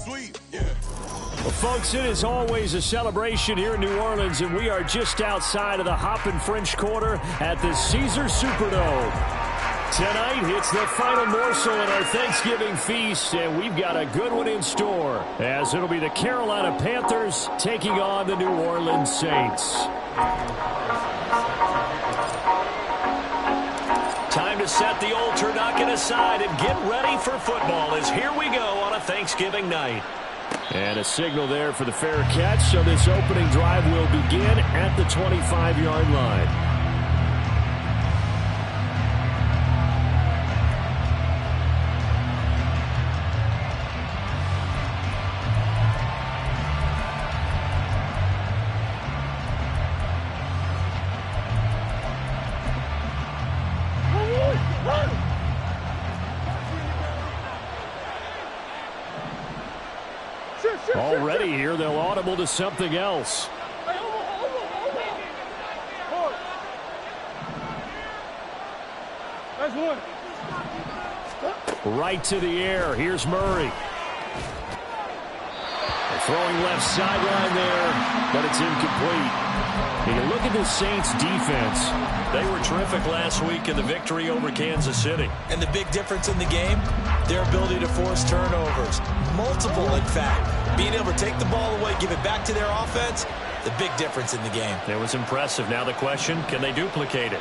sweep, yeah. Well, folks, it is always a celebration here in New Orleans, and we are just outside of the Hoppin' French Quarter at the Caesars Superdome. Tonight, it's the final morsel in our Thanksgiving feast, and we've got a good one in store, as it'll be the Carolina Panthers taking on the New Orleans Saints. Time to set the old turducken aside and get ready for football, as here we go on a Thanksgiving night. And a signal there for the fair catch, so this opening drive will begin at the 25-yard line. Already here, they'll audible to something else. Right to the air. Here's Murray. Throwing left sideline there, but it's incomplete. And you look at the Saints defense. They were terrific last week in the victory over Kansas City. And the big difference in the game, their ability to force turnovers. Multiple, in fact. Being able to take the ball away, give it back to their offense, the big difference in the game. It was impressive. Now the question, can they duplicate it?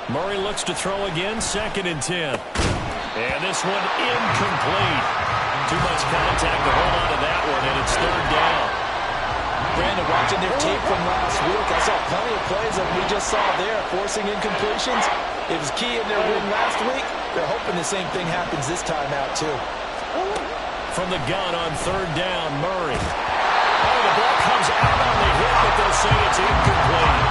Murray looks to throw again, 2nd and 10. And this one incomplete. Too much contact to hold on to that one, and it's 3rd down. Brandon, watching their tape from last week, I saw plenty of plays that we just saw there, forcing incompletions. It was key in their win last week. They're hoping the same thing happens this time out, too. From the gun on 3rd down, Murray. Oh, the ball comes out on the hit, but they'll say it's incomplete.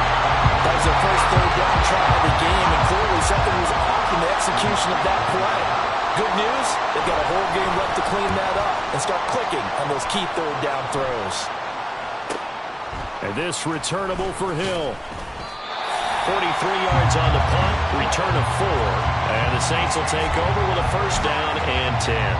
That was their first 3rd down try of the game, and clearly something was off in the execution of that play. Good news, they've got a whole game left to clean that up and start clicking on those key 3rd down throws. And this returnable for Hill. 43 yards on the punt, return of 4. And the Saints will take over with a 1st down and 10.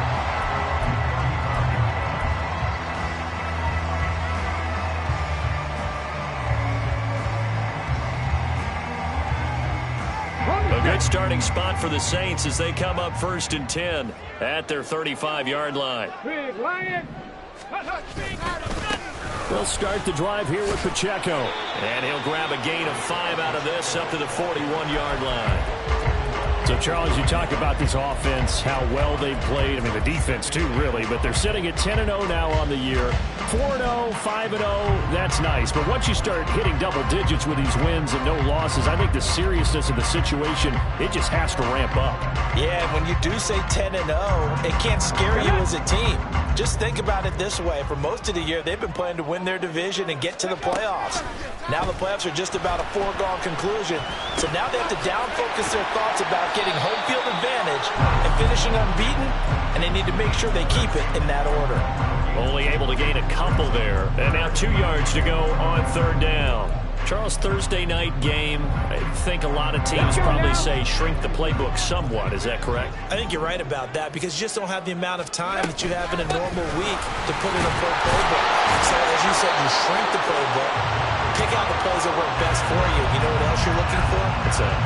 A good starting spot for the Saints as they come up 1st and 10 at their 35-yard line. They'll start the drive here with Pacheco. And he'll grab a gain of 5 out of this up to the 41-yard line. So, Charles, you talk about this offense, how well they've played. I mean, the defense, too, really. But they're sitting at 10-0 now on the year. 4-0, 5-0, that's nice. But once you start hitting double digits with these wins and no losses, I think the seriousness of the situation, it just has to ramp up. Yeah, when you do say 10-0, it can't scare you as a team. Just think about it this way. For most of the year, they've been playing to win their division and get to the playoffs. Now the playoffs are just about a foregone conclusion. So now they have to down-focus their thoughts about getting home field advantage and finishing unbeaten, and they need to make sure they keep it in that order. Only able to gain a couple there. And now 2 yards to go on 3rd down. Charles, Thursday night game, I think a lot of teams probably say shrink the playbook somewhat. Is that correct? I think you're right about that because you just don't have the amount of time that you have in a normal week to put in a full playbook. So as you said, you shrink the playbook, pick out the plays that work best for you. You know what else you're looking for?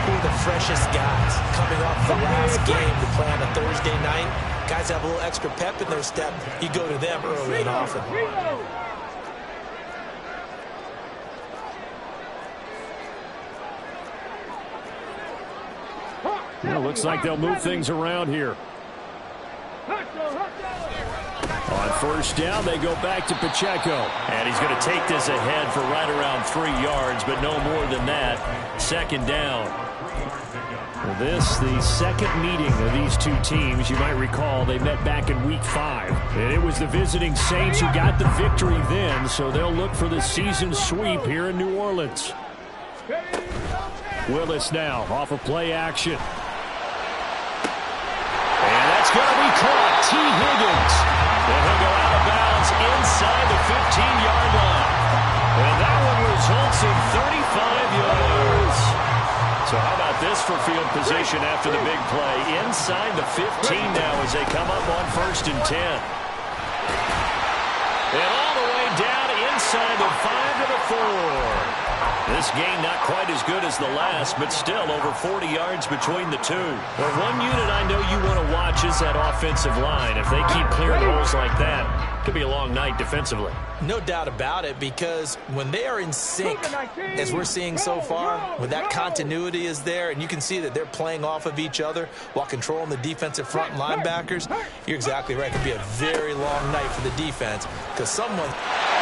Who are the freshest guys coming off the last game to play on a Thursday night? Guys have a little extra pep in their step. You go to them early and often. Well, looks like they'll move things around here. On 1st down, they go back to Pacheco. And he's going to take this ahead for right around 3 yards, but no more than that. 2nd down. Well, this, the second meeting of these two teams. You might recall they met back in Week 5. And it was the visiting Saints who got the victory then, so they'll look for the season sweep here in New Orleans. Willis now off of play action. And that's going to be caught. T. Higgins. And he'll go out of bounds inside the 15-yard line. And that best for field position after the big play. Inside the 15 now as they come up on 1st and 10. And all the way down inside the 5 to the 4. This game not quite as good as the last, but still over 40 yards between the two. Well, one unit I know you want to watch is that offensive line. If they keep clearing holes like that, it could be a long night defensively. No doubt about it, because when they are in sync, as we're seeing so far, when that continuity is there, and you can see that they're playing off of each other while controlling the defensive front linebackers, you're exactly right. It could be a very long night for the defense, because someone...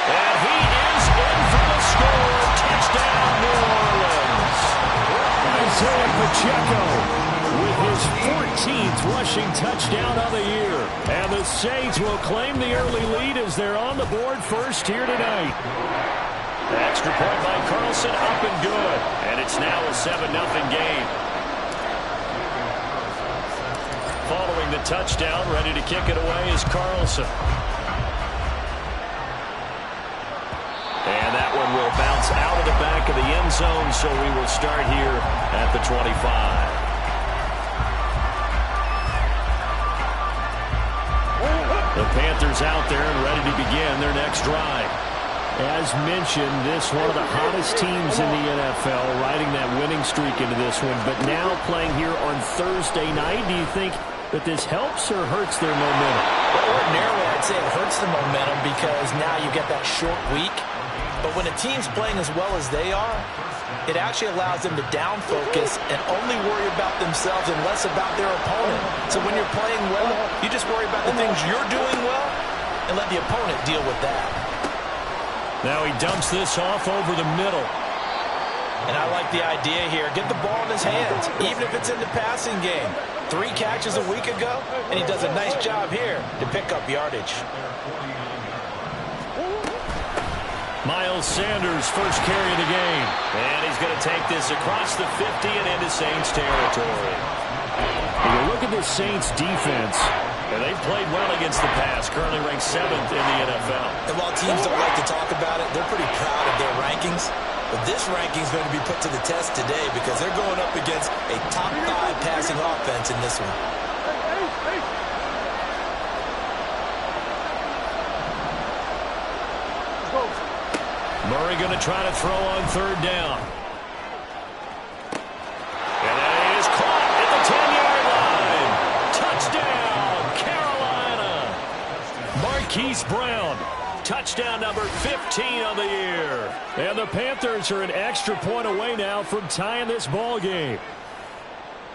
And he is in for the score. Touchdown, New Orleans. Isaiah Pacheco with his 14th rushing touchdown of the year. And the Saints will claim the early lead as they're on the board first here tonight. The extra point by Carlson, up and good. And it's now a 7-0 game. Following the touchdown, ready to kick it away is Carlson. And that one will bounce out of the back of the end zone, so we will start here at the 25. The Panthers out there and ready to begin their next drive. As mentioned, this one of the hottest teams in the NFL, riding that winning streak into this one, but now playing here on Thursday night. Do you think that this helps or hurts their momentum? Well, ordinarily, I'd say it hurts the momentum because now you get that short week. But when a team's playing as well as they are, it actually allows them to down focus and only worry about themselves and less about their opponent. So when you're playing well, you just worry about the things you're doing well and let the opponent deal with that. Now he dumps this off over the middle. And I like the idea here. Get the ball in his hands, even if it's in the passing game. 3 catches a week ago, and he does a nice job here to pick up yardage. Miles Sanders, first carry of the game. And he's going to take this across the 50 and into Saints territory. When you look at the Saints defense, and they've played well against the pass, currently ranked 7th in the NFL. And while teams don't like to talk about it, they're pretty proud of their rankings. But this ranking is going to be put to the test today because they're going up against a top 5 passing offense in this one. Murray going to try to throw on 3rd down. And that is caught at the 10-yard line. Touchdown, Carolina. Marquise Brown. Touchdown number 15 of the year. And the Panthers are an extra point away now from tying this ball game.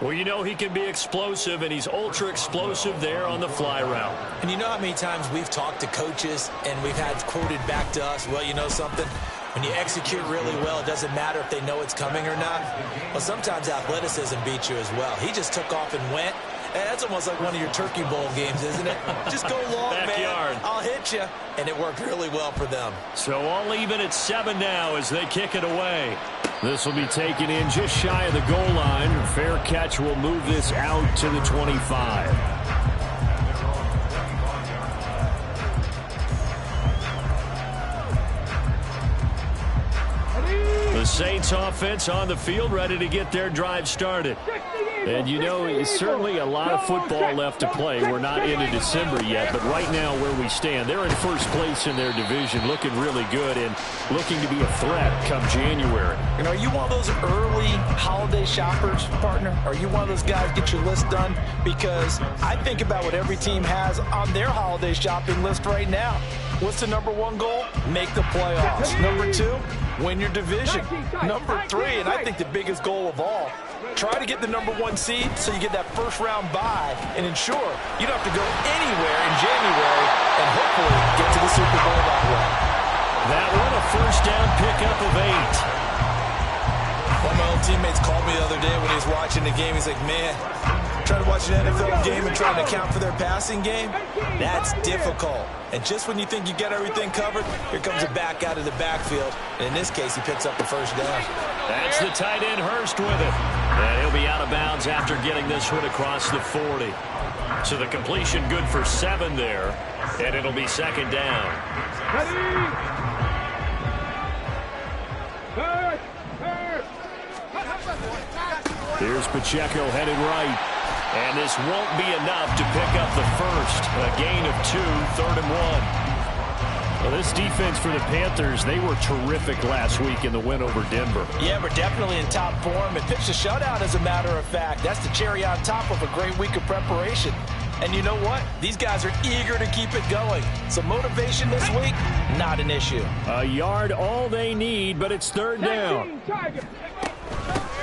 Well, you know he can be explosive, and he's ultra explosive there on the fly route. And you know how many times we've talked to coaches and we've had quoted back to us, well, you know something? When you execute really well, it doesn't matter if they know it's coming or not. Well, sometimes athleticism beats you as well. He just took off and went. That's almost like one of your Turkey Bowl games, isn't it? Just go long, Backyard. man. I'll hit you. And it worked really well for them. So all even at 7 now as they kick it away. This will be taken in just shy of the goal line. Fair catch will move this out to the 25. The Saints offense on the field, ready to get their drive started. And you know, it's certainly a lot of football left to play. We're not into December yet, but right now where we stand, they're in first place in their division, looking really good and looking to be a threat come January. And are you one of those early holiday shoppers, partner? Are you one of those guys get your list done? Because I think about what every team has on their holiday shopping list right now. What's the #1 goal? Make the playoffs. #2, win your division. #3, and I think the biggest goal of all, try to get the #1 seed so you get that first-round bye and ensure you don't have to go anywhere in January and hopefully get to the Super Bowl that way. That one, a first down pickup of 8. One of my old teammates called me the other day when he was watching the game. He's like, man, trying to watch an NFL game and trying to account for their passing game, that's difficult. And just when you think you get everything covered, here comes a back out of the backfield. And in this case, he picks up the first down. That's the tight end Hurst with it. And he'll be out of bounds after getting this one across the 40. So the completion good for 7 there. And it'll be 2nd down. Here's Pacheco headed right. And this won't be enough to pick up the first. A gain of 2, 3rd and 1. Well, this defense for the Panthers, they were terrific last week in the win over Denver. Yeah, we're definitely in top form. And pitched a shutout, as a matter of fact. That's the cherry on top of a great week of preparation. And you know what? These guys are eager to keep it going. So motivation this week, not an issue. A yard all they need, but it's 3rd down.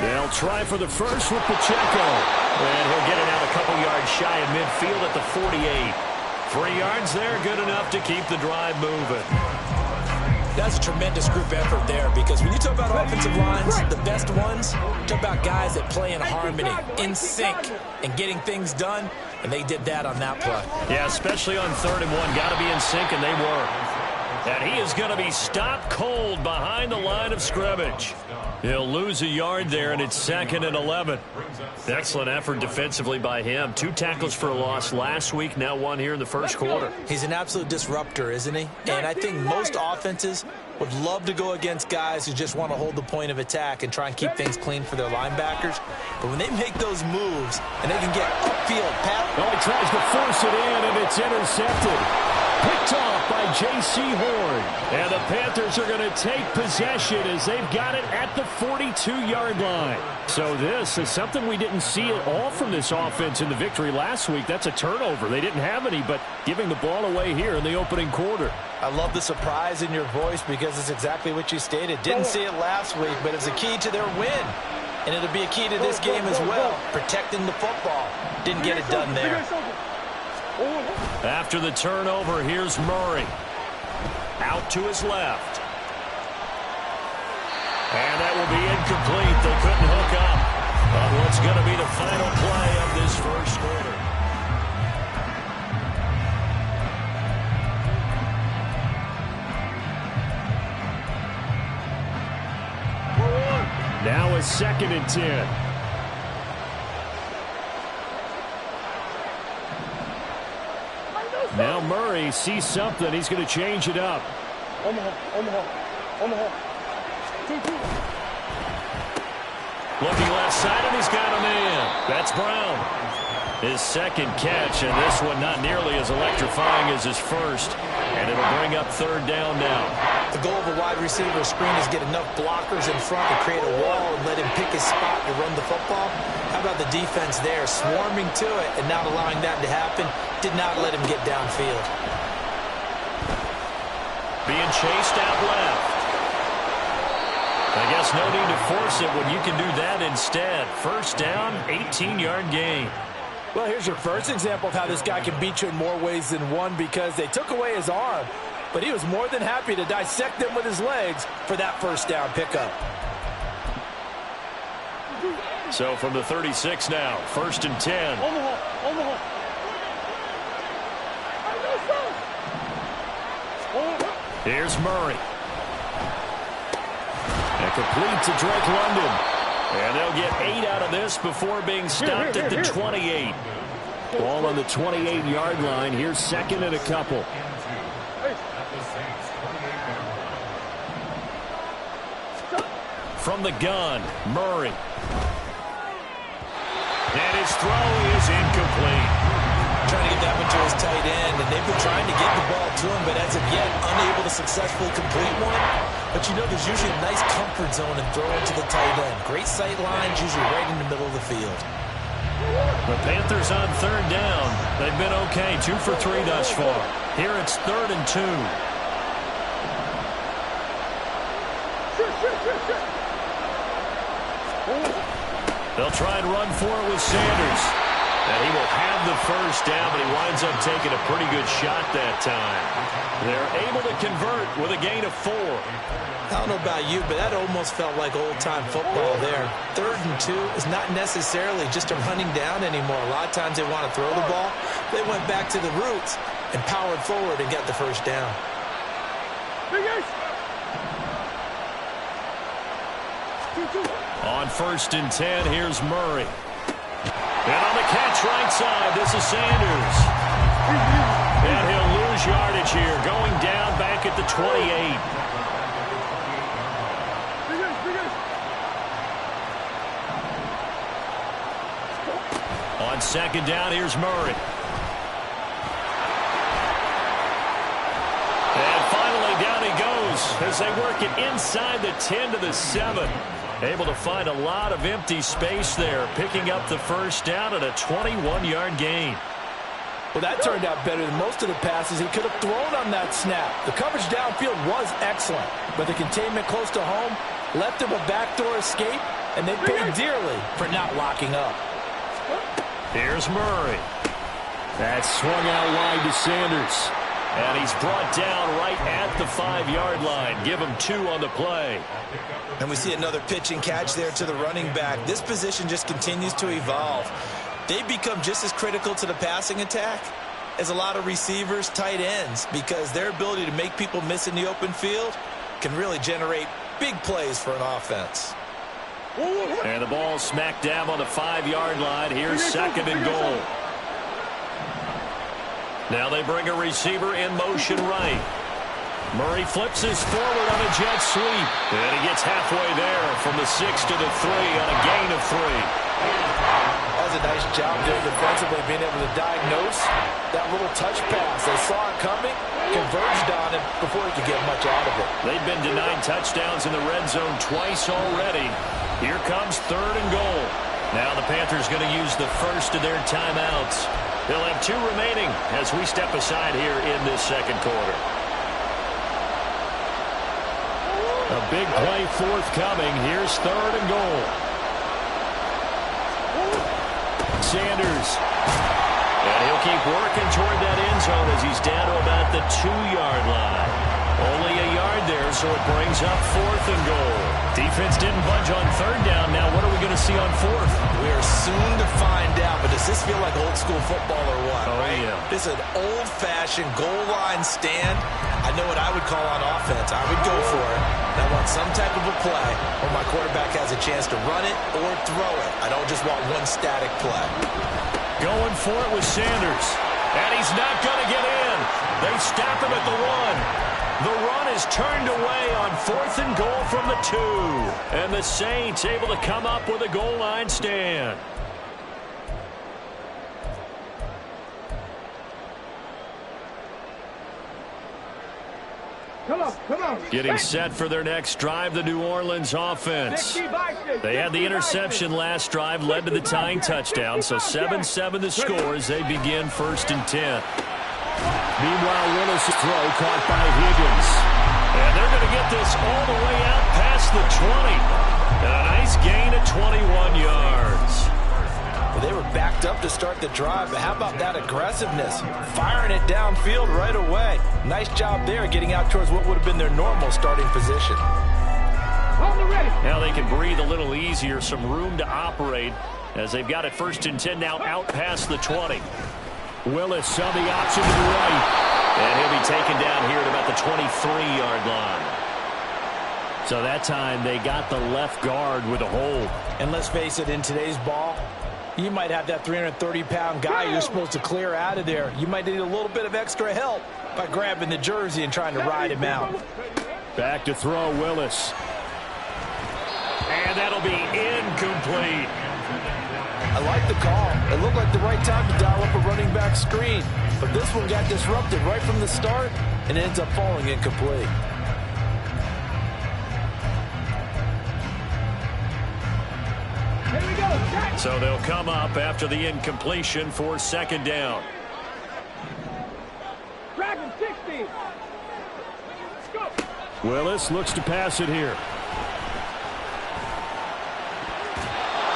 They'll try for the first with Pacheco. And he'll get it out a couple yards shy of midfield at the 48. 3 yards there, good enough to keep the drive moving. That's a tremendous group effort there, because when you talk about offensive lines, the best ones, talk about guys that play in harmony, in sync, and getting things done, and they did that on that play. Yeah, especially on 3rd and 1. Got to be in sync, and they were. And he is going to be stopped cold behind the line of scrimmage. He'll lose a yard there, and it's 2nd and 11. Excellent effort defensively by him. 2 tackles for a loss last week, now 1 here in the first quarter. He's an absolute disruptor, isn't he? And I think most offenses would love to go against guys who just want to hold the point of attack and try and keep things clean for their linebackers. But when they make those moves and they can get upfield, well, he tries to force it in, and it's intercepted. Picked off by J.C. Horn. And the Panthers are going to take possession as they've got it at the 42-yard line. So this is something we didn't see at all from this offense in the victory last week. That's a turnover. They didn't have any, but giving the ball away here in the opening quarter. I love the surprise in your voice, because it's exactly what you stated. Didn't see it last week, but it's a key to their win. And it'll be a key to this game as well, protecting the football. Didn't get it done there. After the turnover, here's Murray. Out to his left. And that will be incomplete. They couldn't hook up on what's going to be the final play of this first quarter. Now a 2nd and 10. Now Murray sees something. He's going to change it up. Looking left side, and he's got a man. That's Brown. His 2nd catch, and this one not nearly as electrifying as his first. And it'll bring up 3rd down now. The goal of a wide receiver screen is get enough blockers in front to create a wall and let him pick his spot to run the football. How about the defense there, swarming to it and not allowing that to happen? Did not let him get downfield. Being chased out left. I guess no need to force it when you can do that instead. 1st down, 18-yard gain. Well, here's your first example of how this guy can beat you in more ways than one, because they took away his arm, but he was more than happy to dissect them with his legs for that 1st down pickup. So from the 36 now, 1st and 10. Here's Murray. And complete to Drake London. And they'll get 8 out of this before being stopped at the 28. Ball on the 28-yard line. Here's 2nd and a couple. From the gun, Murray. And his throw is incomplete. Trying to get that one to his tight end, and they've been trying to get the ball to him, but as of yet, unable to successfully complete one. But you know, there's usually a nice comfort zone in throwing to the tight end. Great sight lines, usually right in the middle of the field. The Panthers on 3rd down. They've been okay, 2 for 3 thus far. Here it's 3rd and 2. They'll try and run for it with Sanders. And he will have the 1st down, but he winds up taking a pretty good shot that time. They're able to convert with a gain of 4. I don't know about you, but that almost felt like old-time football there. 3rd and 2 is not necessarily just a running down anymore. A lot of times they want to throw the ball. They went back to the roots and powered forward and got the 1st down. On 1st and 10, here's Murray. And on the catch right side, this is Sanders. And he'll lose yardage here, going down back at the 28. second down, here's Murray. And finally, down he goes as they work it inside the 10 to the 7. Able to find a lot of empty space there, picking up the first down at a 21-yard gain. Well, that turned out better than most of the passes he could have thrown on that snap. The coverage downfield was excellent, but the containment close to home left him a backdoor escape, and they paid dearly for not locking up. Here's Murray. That's swung out wide to Sanders. And he's brought down right at the 5-yard line. Give him 2 on the play. And we see another pitch and catch there to the running back. This position just continues to evolve. They become just as critical to the passing attack as a lot of receivers, tight ends, because their ability to make people miss in the open field can really generate big plays for an offense. And the ball smack dab on the 5-yard line. Here's second and goal. Now they bring a receiver in motion right. Murray flips his forward on a jet sweep. And he gets halfway there from the 6 to the 3 on a gain of 3. That was a nice job there defensively, being able to diagnose that little touch pass. They saw it coming, converged on it before he could get much out of it. They've been denied touchdowns in the red zone twice already. Here comes third and goal. Now the Panthers going to use the first of their timeouts. They'll have 2 remaining as we step aside here in this second quarter. A big play forthcoming. Here's third and goal. Sanders. And he'll keep working toward that end zone as he's down to about the 2-yard line. Only a yard there, so it brings up fourth and goal. Defense didn't budge on third down. Now what are we going to see on fourth? We are soon to find out, but does this feel like old school football or what? Oh, right? Yeah. This is an old-fashioned goal line stand. I know what I would call on offense. I would go for it. I want some type of a play where my quarterback has a chance to run it or throw it. I don't just want one static play. Going for it with Sanders. And he's not going to get in. They stop him at the 1. The run is turned away on fourth and goal from the 2. And the Saints able to come up with a goal line stand. Come on. Getting set for their next drive, the New Orleans offense. They had the interception last drive, led to the tying touchdown, so 7-7 the score as they begin first and 10. Meanwhile, Willis' throw caught by Higgins. And they're going to get this all the way out past the 20. And a nice gain of 21 yards. Well, they were backed up to start the drive, but how about that aggressiveness? Firing it downfield right away. Nice job there getting out towards what would have been their normal starting position. Now they can breathe a little easier, some room to operate as they've got it first and 10 now out past the 20. Willis on the option to the right. And he'll be taken down here at about the 23-yard line. So that time they got the left guard with a hold. And let's face it, in today's ball, you might have that 330-pound guy you're supposed to clear out of there. You might need a little bit of extra help by grabbing the jersey and trying to ride him out. Back to throw, Willis. And that'll be incomplete. I like the call. It looked like the right time to dial up a running back screen. But this one got disrupted right from the start and ends up falling incomplete. So they'll come up after the incompletion for second down. Willis looks to pass it here.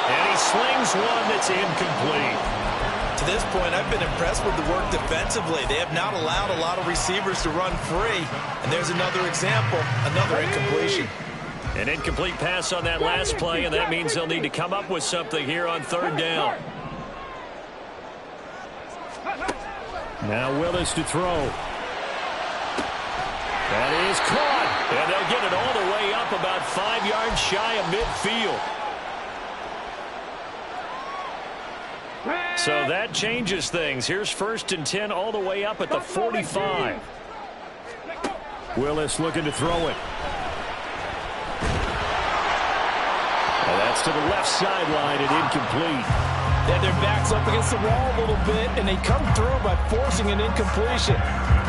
And he slings one that's incomplete. To this point, I've been impressed with the work defensively. They have not allowed a lot of receivers to run free. And there's another example, another incompletion. An incomplete pass on that last play, and that means they'll need to come up with something here on third down. Now Willis to throw. That is caught. And they'll get it all the way up about 5 yards shy of midfield. So that changes things. Here's first and 10 all the way up at the 45. Willis looking to throw it. And that's to the left sideline and incomplete. They had their backs up against the wall a little bit, and they come through by forcing an incompletion.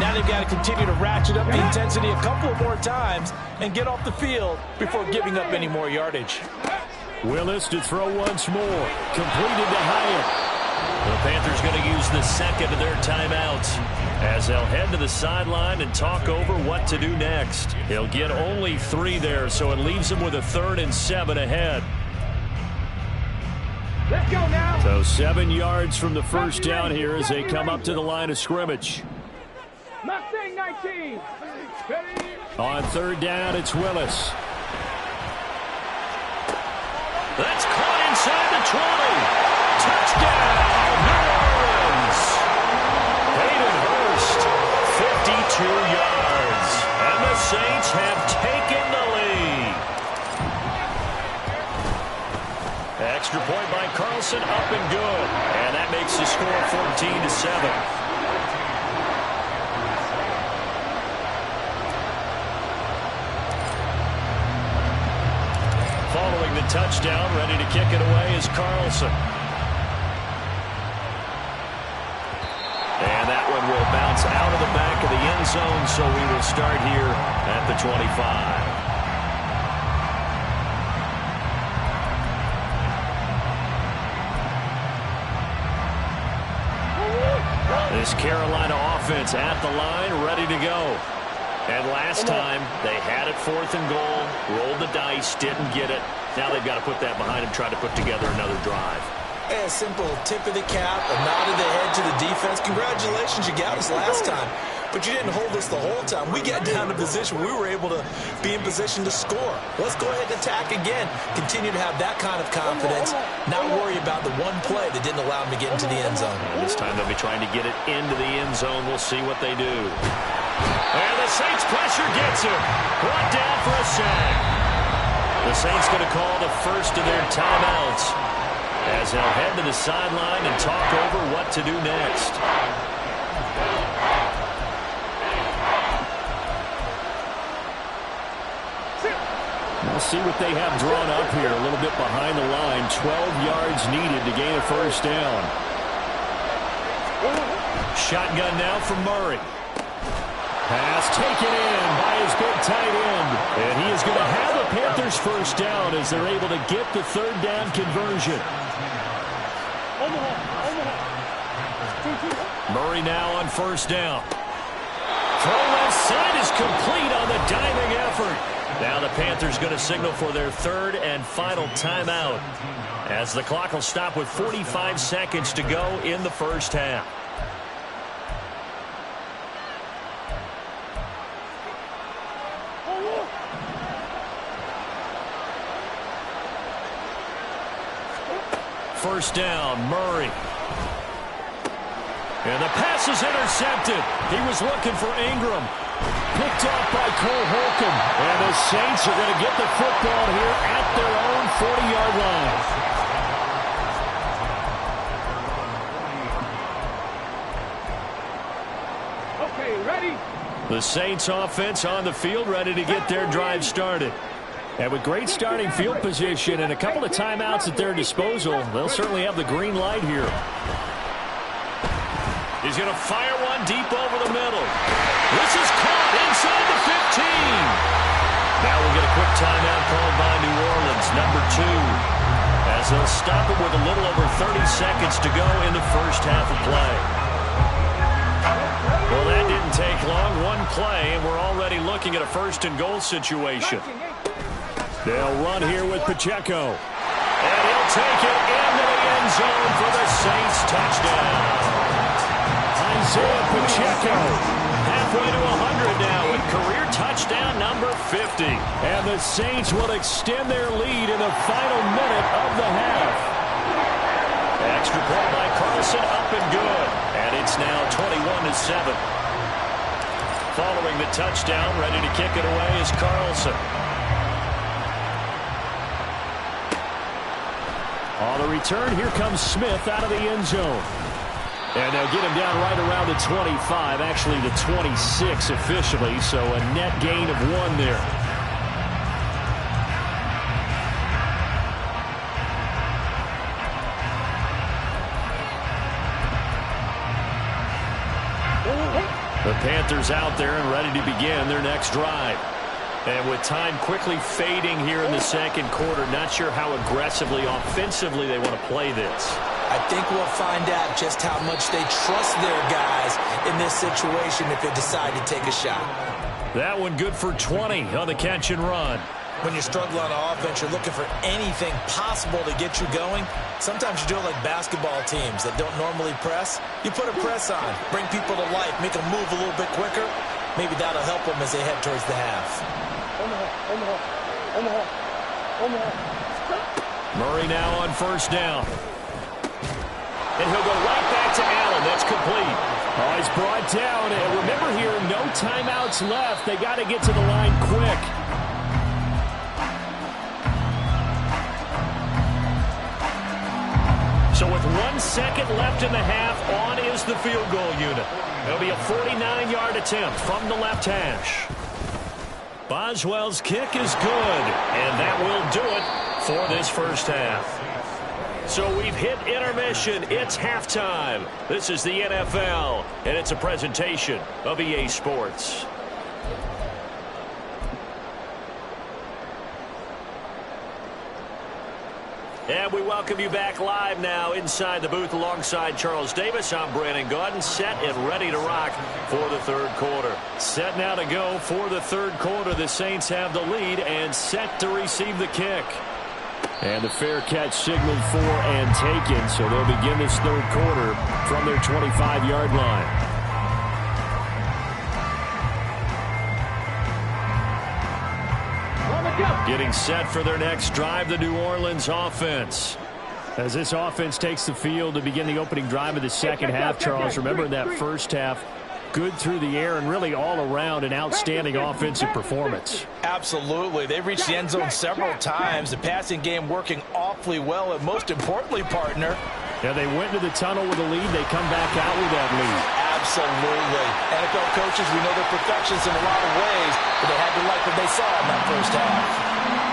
Now they've got to continue to ratchet up the intensity a couple of more times and get off the field before giving up any more yardage. Willis to throw once more. Completed to Hyatt. The Panthers going to use the second of their timeouts as they'll head to the sideline and talk over what to do next. He'll get only 3 there, so it leaves him with a 3rd and 7 ahead. Let's go now. So 7 yards from the first down here as they come up to the line of scrimmage. Mustang 19. On 3rd down, it's Willis. That's caught inside the 20. Touchdown, New Orleans. Hayden Hurst, 52 yards. And the Saints have taken the lead. Extra point by Carlson, up and good. And that makes the score 14-7. Following the touchdown, ready to kick it away is Carlson. And that one will bounce out of the back of the end zone, so we will start here at the 25. This Carolina offense at the line, ready to go. And last time, they had it 4th and goal, rolled the dice, didn't get it. Now they've got to put that behind them, try to put together another drive. A simple tip of the cap, a nod of the head to the defense. Congratulations, you got us last time. But you didn't hold us the whole time. We got down to position. We were able to be in position to score. Let's go ahead and attack again. Continue to have that kind of confidence. Not worry about the one play that didn't allow them to get into the end zone. And this time they'll be trying to get it into the end zone. We'll see what they do. And the Saints pressure gets him. Brought down for a sack. The Saints going to call the first of their timeouts as they'll head to the sideline and talk over what to do next. We'll see what they have drawn up here. A little bit behind the line. 12 yards needed to gain a first down. Shotgun now from Murray. Pass taken in by his big tight end. And he is going to have the Panthers first down as they're able to get the 3rd down conversion. Murray now on first down. Throw left side is complete on the diving effort. Now the Panthers going to signal for their 3rd and final timeout as the clock will stop with 45 seconds to go in the first half. First down, Murray. And the pass is intercepted. He was looking for Ingram. Picked off by Cole Holcomb. And the Saints are going to get the football here at their own 40-yard line. Okay, ready? The Saints offense on the field, ready to get their drive started. And with great starting field position and a couple of timeouts at their disposal, they'll certainly have the green light here. He's going to fire one deep over the middle. This is caught inside the 15. Now we'll get a quick timeout called by New Orleans, number 2, as they'll stop it with a little over 30 seconds to go in the first half of play. Well, that didn't take long. One play, and we're already looking at a 1st and goal situation. They'll run here with Pacheco. And he'll take it into the end zone for the Saints touchdown. Isaiah Pacheco, halfway to 100 now with career touchdown number 50. And the Saints will extend their lead in the final minute of the half. Extra point by Carlson, up and good. And it's now 21-7. Following the touchdown, ready to kick it away is Carlson. On the return, here comes Smith out of the end zone. And they'll get him down right around the 25, actually the 26 officially, so a net gain of 1 there. Panthers out there and ready to begin their next drive. And with time quickly fading here in the second quarter, not sure how aggressively, offensively they want to play this. I think we'll find out just how much they trust their guys in this situation if they decide to take a shot. That one good for 20 on the catch and run. When you're struggling on offense, you're looking for anything possible to get you going. Sometimes you do it like basketball teams that don't normally press. You put a press on, bring people to life, make them move a little bit quicker. Maybe that'll help them as they head towards the half. Murray now on first down. And he'll go right back to Allen. That's complete. Oh, he's brought down. And remember here, no timeouts left. They got to get to the line quick. So with 1 second left in the half, on is the field goal unit. It'll be a 49-yard attempt from the left hash. Boswell's kick is good, and that will do it for this first half. So we've hit intermission. It's halftime. This is the NFL, and it's a presentation of EA Sports. And we welcome you back live now inside the booth alongside Charles Davis. I'm Brandon Gaudin, set and ready to rock for the third quarter. Set now to go for the third quarter. The Saints have the lead and set to receive the kick. And the fair catch signaled for and taken, so they'll begin this third quarter from their 25-yard line. Getting set for their next drive, the New Orleans offense. As this offense takes the field to begin the opening drive of the second half, Charles, remember in that first half, good through the air and really all around an outstanding offensive performance. Absolutely. They've reached the end zone several times. The passing game working awfully well, and most importantly, partner. Yeah, they went to the tunnel with a lead. They come back out with that lead. Absolutely. NFL coaches, we know they're perfectionists in a lot of ways, but they had to like what they saw in that first half.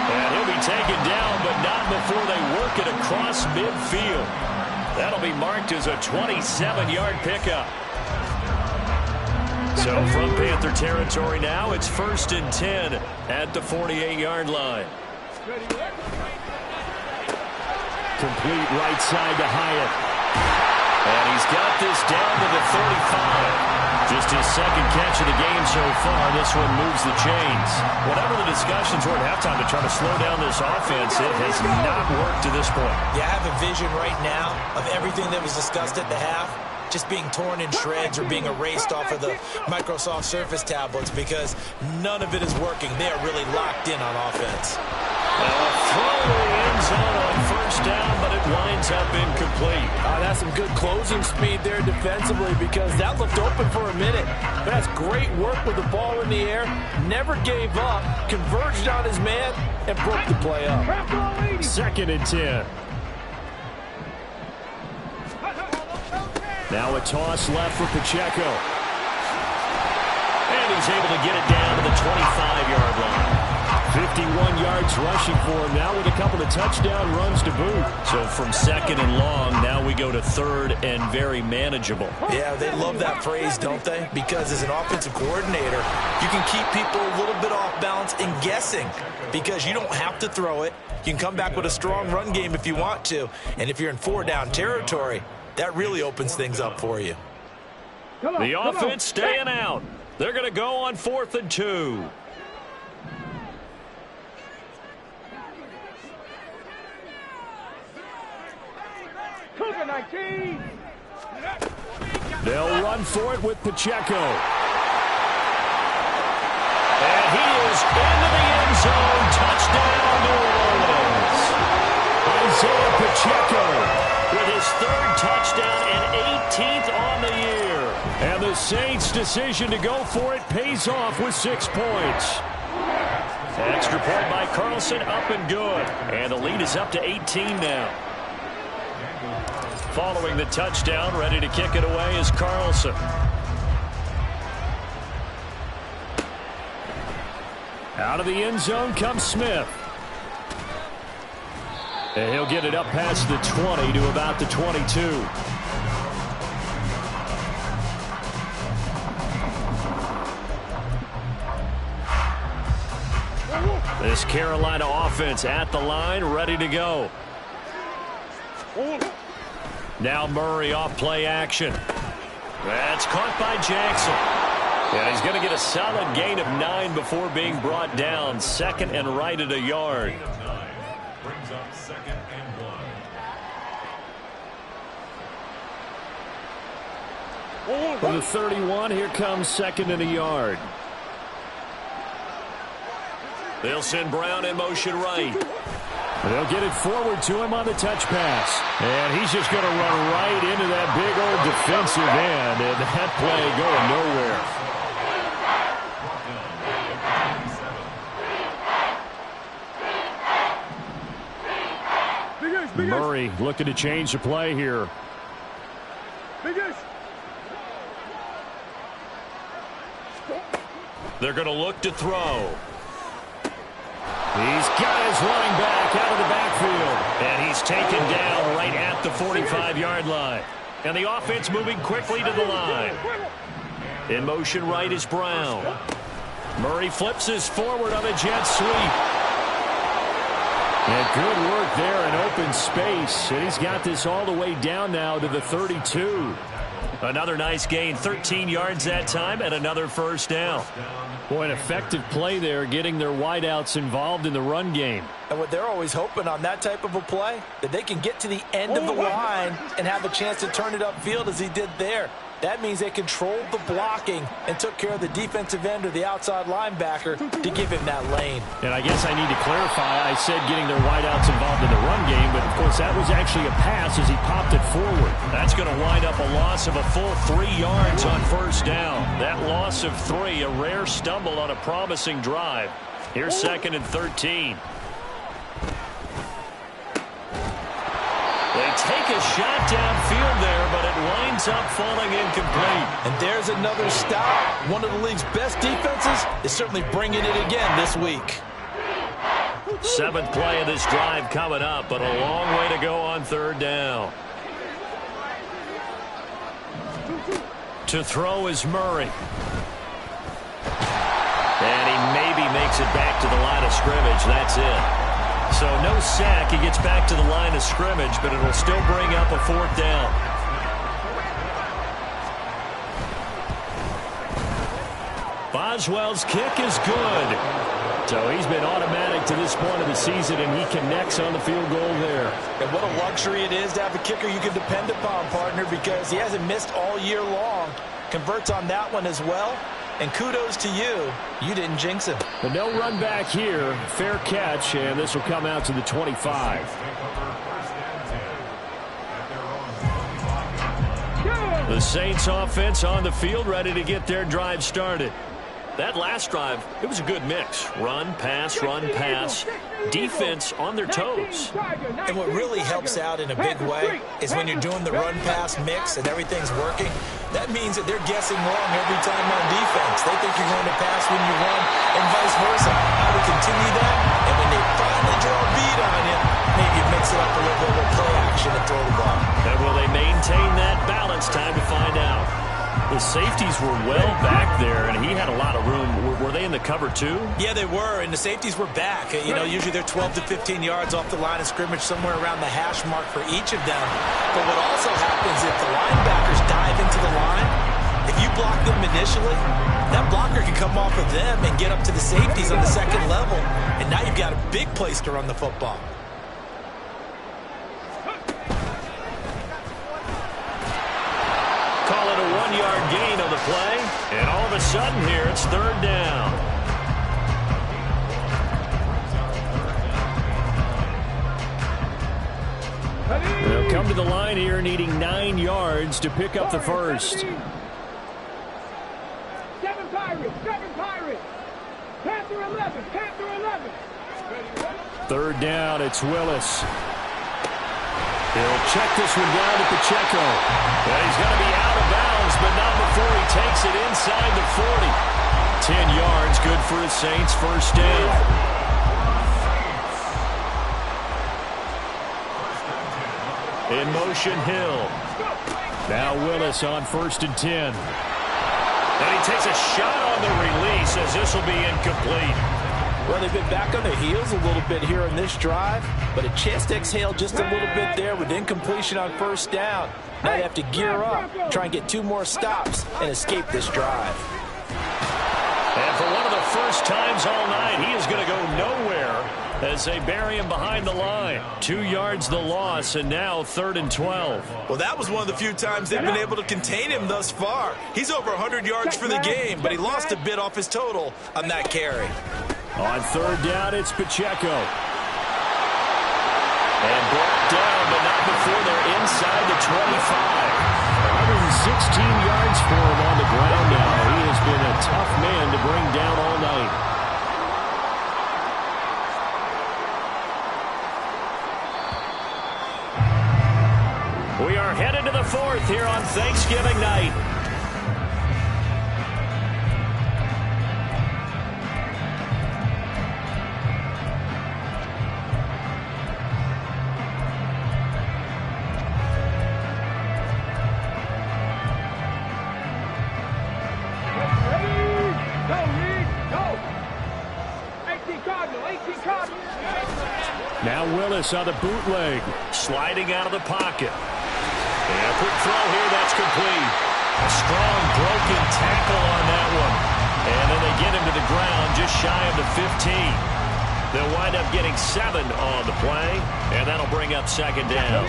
And he'll be taken down, but not before they work it across midfield. That'll be marked as a 27-yard pickup. So from Panther territory now, it's 1st and 10 at the 48-yard line. Complete right side to Hyatt. And he's got this down to the 35. Just his second catch of the game so far. This one moves the chains. Whatever the discussions were at halftime to try to slow down this offense, it has not worked to this point. Yeah, I have a vision right now of everything that was discussed at the half just being torn in shreds or being erased off of the Microsoft Surface tablets because none of it is working. They are really locked in on offense. A throw to the end zone on first down, but it winds up incomplete. That's some good closing speed there defensively because that looked open for a minute. But that's great work with the ball in the air. Never gave up, converged on his man, and broke the play up. 2nd and 10. Now a toss left for Pacheco. And he's able to get it down to the 25-yard line. 51 yards rushing for him now with a couple of touchdown runs to boot. So from 2nd and long, now we go to 3rd and very manageable. Yeah, they love that phrase, don't they? Because as an offensive coordinator, you can keep people a little bit off balance and guessing because you don't have to throw it. You can come back with a strong run game if you want to. And if you're in 4-down territory, that really opens things up for you. The offense staying out. They're going to go on 4th and 2. Cougar 19. They'll run for it with Pacheco. And he is into the end zone. Touchdown, New Orleans. Isaiah Pacheco with his 3rd touchdown and 18th on the year. And the Saints' decision to go for it pays off with 6 points. Extra point by Carlson, up and good. And the lead is up to 18 now. Following the touchdown, ready to kick it away is Carlson. Out of the end zone comes Smith. And he'll get it up past the 20 to about the 22. This Carolina offense at the line, ready to go. Now Murray off play action. That's caught by Jackson. And he's going to get a solid gain of 9 before being brought down. Second and right at a yard. Brings up 2nd and 1. For the 31, here comes 2nd and a yard. They'll send Brown in motion right. They'll get it forward to him on the touch pass. And he's just going to run right into that big old defensive end. And that play going nowhere. Murray looking to change the play here. They're going to look to throw. He's got his running back out of the backfield. And he's taken down right at the 45-yard line. And the offense moving quickly to the line. In motion right is Brown. Murray flips his forward on a jet sweep. And good work there in open space. And he's got this all the way down now to the 32. Another nice gain, 13 yards that time, and another first down. Boy, an effective play there, getting their wideouts involved in the run game. And what they're always hoping on that type of a play, that they can get to the end of the line and have a chance to turn it upfield as he did there. That means they controlled the blocking and took care of the defensive end or the outside linebacker to give him that lane. And I guess I need to clarify, I said getting their wideouts involved in the run game, but of course that was actually a pass as he popped it forward. That's going to wind up a loss of a full 3 yards on first down. That loss of 3, a rare stumble on a promising drive. Here's 2nd and 13. They take a shot downfield there, but it winds up falling incomplete. And there's another stop. One of the league's best defenses is certainly bringing it again this week. 7th play of this drive coming up, but a long way to go on 3rd down. To throw is Murray. And he maybe makes it back to the line of scrimmage. That's it. So no sack. He gets back to the line of scrimmage, but it'll still bring up a 4th down. Boswell's kick is good. So he's been automatic to this point of the season, and he connects on the field goal there. And what a luxury it is to have a kicker you can depend upon, partner, because he hasn't missed all year long. Converts on that one as well. And kudos to you. You didn't jinx him. But no run back here. Fair catch, and this will come out to the 25. The Saints offense on the field, ready to get their drive started. That last drive, it was a good mix. Run, pass, defense on their toes. And what really helps out in a big way is when you're doing the run-pass mix and everything's working, that means that they're guessing wrong every time on defense. They think you're going to pass when you run and vice versa. How to continue that, and when they finally draw a beat on you, maybe you mix it up a little bit with play action and throw the ball. And will they maintain that balance? Time to find out. The safeties were well back there, and he had a lot of room. Were they in the cover too? Yeah, they were, and the safeties were back. You know, usually they're 12 to 15 yards off the line of scrimmage, somewhere around the hash mark for each of them. But what also happens if the linebackers dive into the line, if you block them initially, that blocker can come off of them and get up to the safeties on the second level, and now you've got a big place to run the football. Call it a 1-yard gain on the play, and all of a sudden here it's 3rd down. They'll come to the line here needing 9 yards to pick up the first. 7 Pirates, Panther 11, 3rd down, it's Willis. He'll check this one down to Pacheco. And he's going to be out of bounds, but not before he takes it inside the 40. 10 yards, good for the Saints, first down. In motion, Hill. Now Willis on 1st and 10. And he takes a shot on the release as this will be incomplete. Well, they've been back on their heels a little bit here in this drive, but a chance to exhale just a little bit there with incompletion on first down. Now they have to gear up, try and get 2 more stops, and escape this drive. And for one of the first times all night, he is going to go nowhere as they bury him behind the line. 2 yards the loss, and now 3rd and 12. Well, that was one of the few times they've been able to contain him thus far. He's over 100 yards for the game, but he lost a bit off his total on that carry. On 3rd down, it's Pacheco. And brought down, but not before they're inside the 25. 116 yards for him on the ground now. He has been a tough man to bring down all night. We are headed to the 4th here on Thanksgiving night. Now Willis on the bootleg, sliding out of the pocket. And a quick throw here, that's complete. A strong broken tackle on that one. And then they get him to the ground just shy of the 15. They'll wind up getting 7 on the play, and that'll bring up 2nd down.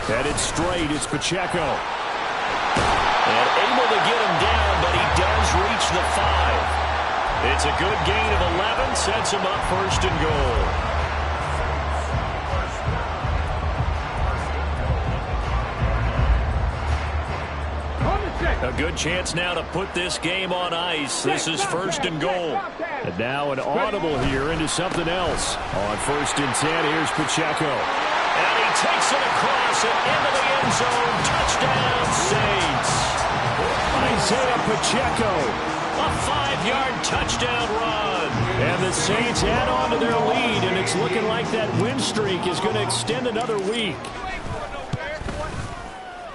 Headed straight, it's Pacheco. And able to get him down, but he does reach the 5. It's a good gain of 11, sets him up 1st and goal. A good chance now to put this game on ice. This is 1st and goal. And now an audible here into something else. On 1st and 10, here's Pacheco. And he takes it across and into the end zone. Touchdown, Saints. Isaiah Pacheco, a 5-yard touchdown run. And the Saints add on to their lead, and it's looking like that win streak is going to extend another week.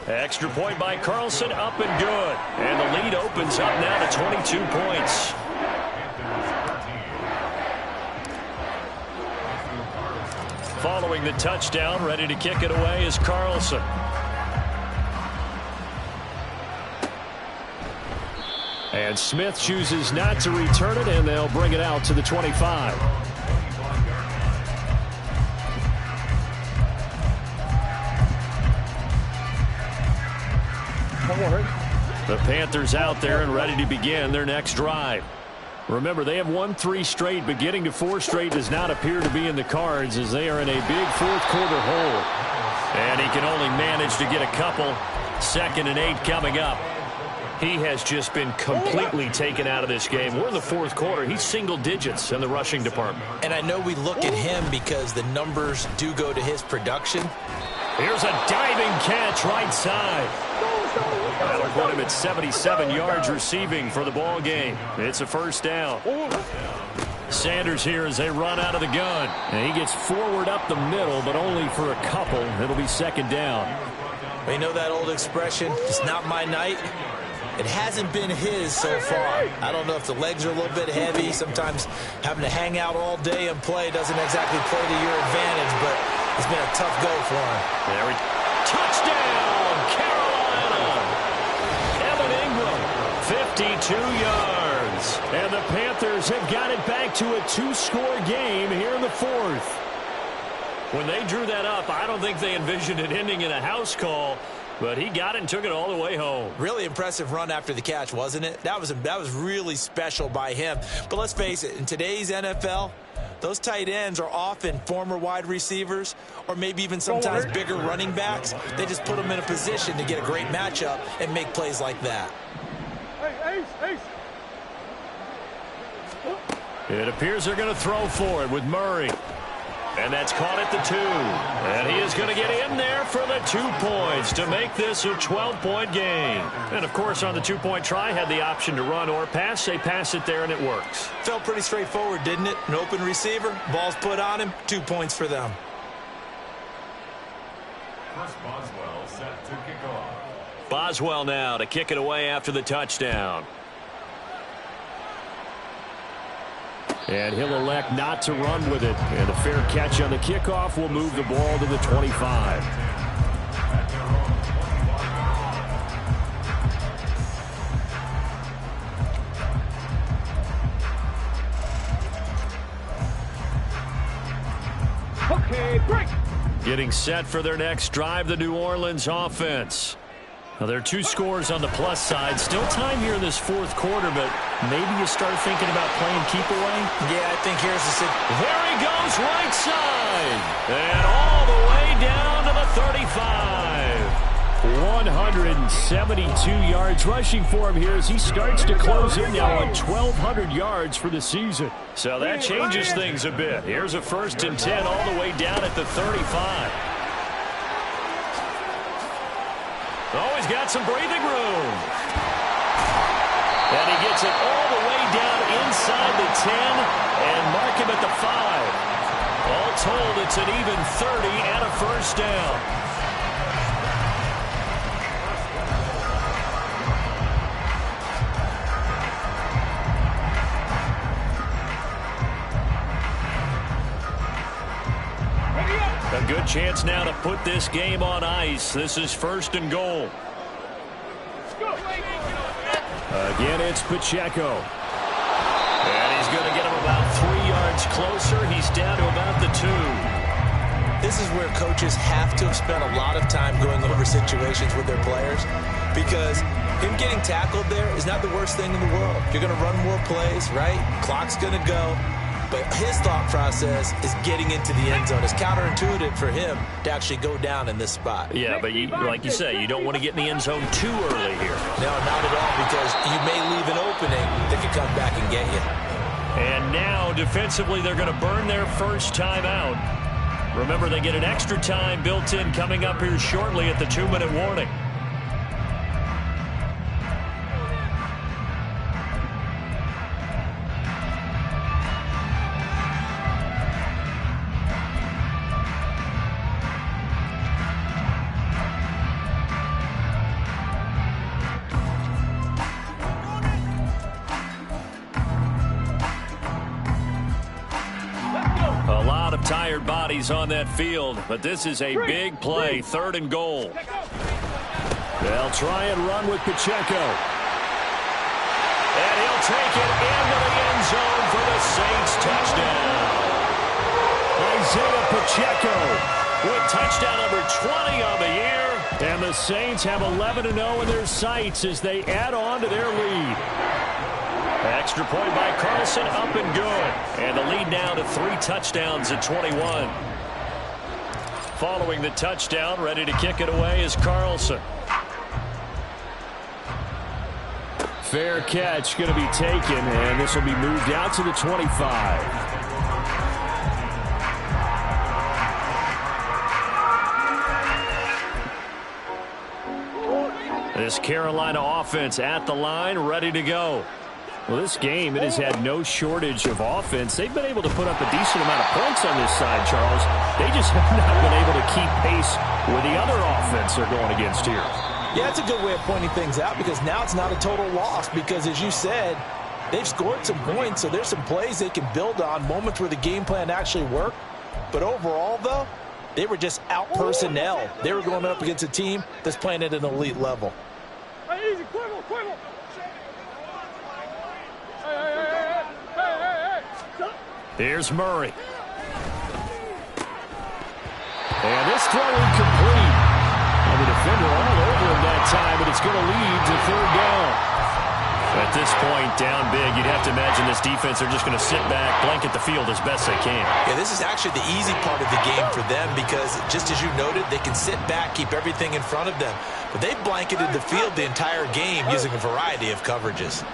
Extra point by Carlson, up and good. And the lead opens up now to 22 points. Following the touchdown, ready to kick it away is Carlson. And Smith chooses not to return it, and they'll bring it out to the 25. The Panthers out there and ready to begin their next drive. Remember, they have won 3 straight, but getting to 4 straight does not appear to be in the cards as they are in a big 4th quarter hole. And he can only manage to get a couple. 2nd and 8 coming up. He has just been completely taken out of this game. We're in the 4th quarter. He's single digits in the rushing department. And I know we look at him because the numbers do go to his production. Here's a diving catch right side. That'll put him at 77 yards receiving for the ball game. It's a 1st down. Sanders here as they run out of the gun. And he gets forward up the middle, but only for a couple. It'll be 2nd down. You know that old expression, it's not my night? It hasn't been his so far. I don't know if the legs are a little bit heavy. Sometimes having to hang out all day and play doesn't exactly play to your advantage, but it's been a tough go for him. There we touchdown, Carolina. Evan Ingram, 52 yards. And the Panthers have got it back to a 2-score game here in the 4th. When they drew that up, I don't think they envisioned it ending in a house call. But he got it and took it all the way home. Really impressive run after the catch, wasn't it? That was really special by him. But let's face it, in today's NFL, those tight ends are often former wide receivers or maybe even sometimes bigger running backs. They just put them in a position to get a great matchup and make plays like that. It appears they're going to throw for it with Murray. And that's caught at the 2. And he is going to get in there for the 2 points to make this a 12-point game. And, of course, on the 2-point try, had the option to run or pass. They pass it there, and it works. Felt pretty straightforward, didn't it? An open receiver, ball's put on him, 2 points for them. First Boswell set to kick off. Boswell now to kick it away after the touchdown. And he'll elect not to run with it. And a fair catch on the kickoff will move the ball to the 25. Okay, break. Getting set for their next drive, the New Orleans offense. Now, there are 2 scores on the plus side. Still time here in this fourth quarter, but maybe you start thinking about playing keep away. Yeah, I think here's the situation. There he goes, right side. And all the way down to the 35. 172 yards rushing for him here as he starts to close in now on 1,200 yards for the season. So that changes things a bit. Here's a 1st and 10 all the way down at the 35. Oh, he's got some breathing room. And he gets it all the way down inside the 10 and mark him at the 5. All told, it's an even 30 and a 1st down. A good chance now to put this game on ice. This is 1st and goal. Again, it's Pacheco. And he's going to get him about 3 yards closer. He's down to about the 2. This is where coaches have to have spent a lot of time going over situations with their players, because him getting tackled there is not the worst thing in the world. You're going to run more plays, right? Clock's going to go. But his thought process is getting into the end zone. It's counterintuitive for him to actually go down in this spot. Yeah, but like you say, you don't want to get in the end zone too early here. No, not at all, because you may leave an opening that could come back and get you. And now, defensively, they're going to burn their first time out. Remember, they get an extra time built in coming up here shortly at the 2-minute warning. Tired bodies on that field, but this is a big play. 3rd and goal. They'll try and run with Pacheco. And he'll take it into the end zone for the Saints touchdown. Isaiah Pacheco with touchdown number 20 on the year. And the Saints have 11-0 in their sights as they add on to their lead. Extra point by Carlson, up and good. And the lead now to 3 touchdowns at 21. Following the touchdown, ready to kick it away is Carlson. Fair catch going to be taken, and this will be moved out to the 25. This Carolina offense at the line, ready to go. Well, this game, it has had no shortage of offense. They've been able to put up a decent amount of points on this side, Charles. They just have not been able to keep pace with the other offense they're going against here. Yeah, that's a good way of pointing things out, because now it's not a total loss, because as you said, they've scored some points, so there's some plays they can build on, moments where the game plan actually worked. But overall, though, they were just out personnel. They were going up against a team that's playing at an elite level. Hey, easy, quibble, quibble. Here's Murray. And this throw incomplete. And the defender all over him that time, but it's going to lead to 3rd down. At this point, down big, you'd have to imagine this defense are just going to sit back, blanket the field as best they can. Yeah, this is actually the easy part of the game for them, because just as you noted, they can sit back, keep everything in front of them. But they blanketed the field the entire game using a variety of coverages.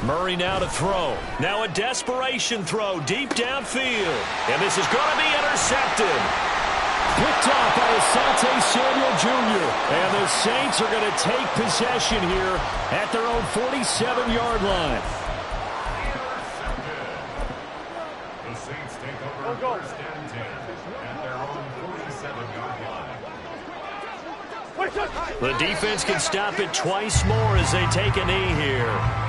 Murray now to throw. Now a desperation throw deep downfield. And this is going to be intercepted. Picked off by Asante Samuel Jr. And the Saints are going to take possession here at their own 47-yard line. The Saints take over 1st and 10 at their own 47. The defense can stop it twice more as they take a knee here.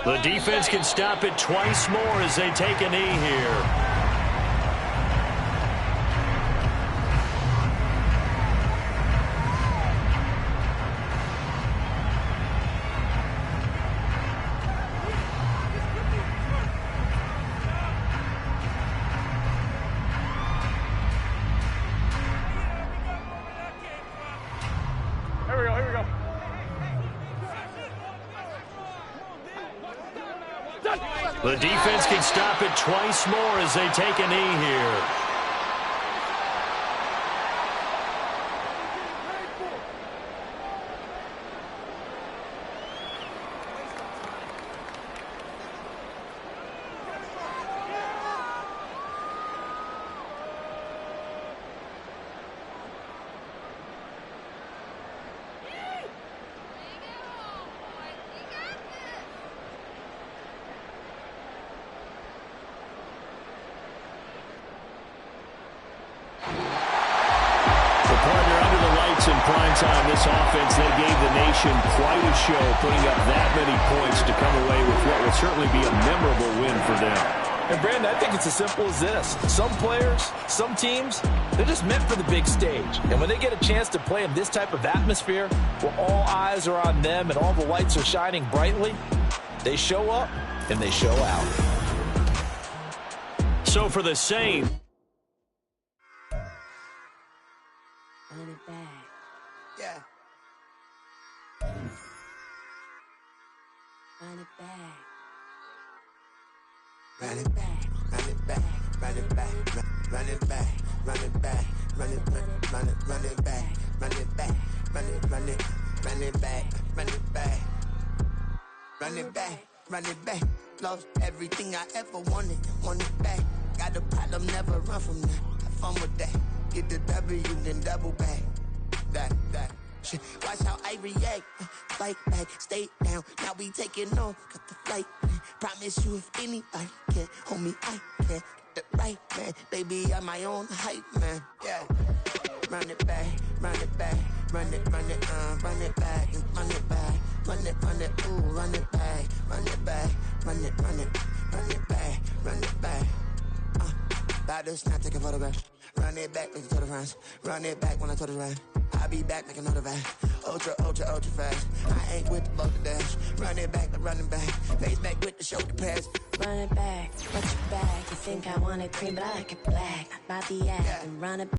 The defense can stop it twice more as they take a knee here. The defense can stop it twice more as they take a knee here. In prime time, this offense, they gave the nation quite a show, putting up that many points to come away with what will certainly be a memorable win for them. And Brandon, I think it's as simple as this. Some players, some teams, they're just meant for the big stage. And when they get a chance to play in this type of atmosphere, where all eyes are on them and all the lights are shining brightly, they show up and they show out. So for the same. Yeah. Run it back. Run it back. Run it back. Run it back. Run it back. Run it back. Run it back. Run it back. Run it back. Run it run it run it back. Run it back. Run it back. Run it back. Lost everything I ever wanted. Want it back. Got a problem, never run from that. Have fun with that. Get the W, then double back. That shit. Watch how I react. Fight back, stay down. Now we taking off. Got the flight. Promise you if anybody can hold me, I can get it right, man. Baby, I'm my own hype, man. Yeah. Run it back, run it back, run it back, run it back, run it back, ooh, run it back, run it back, run it back, run it back. About to snap, take a photograph. Run it back, make it to the friends. Run it back when I told it right. I'll be back, make another back. Ultra fast. I ain't with the boat to dash. Run it back, running back. Face back with the shoulder pads. Run it back, what's your back? You think I want it cream, but I like it black. About the act and run it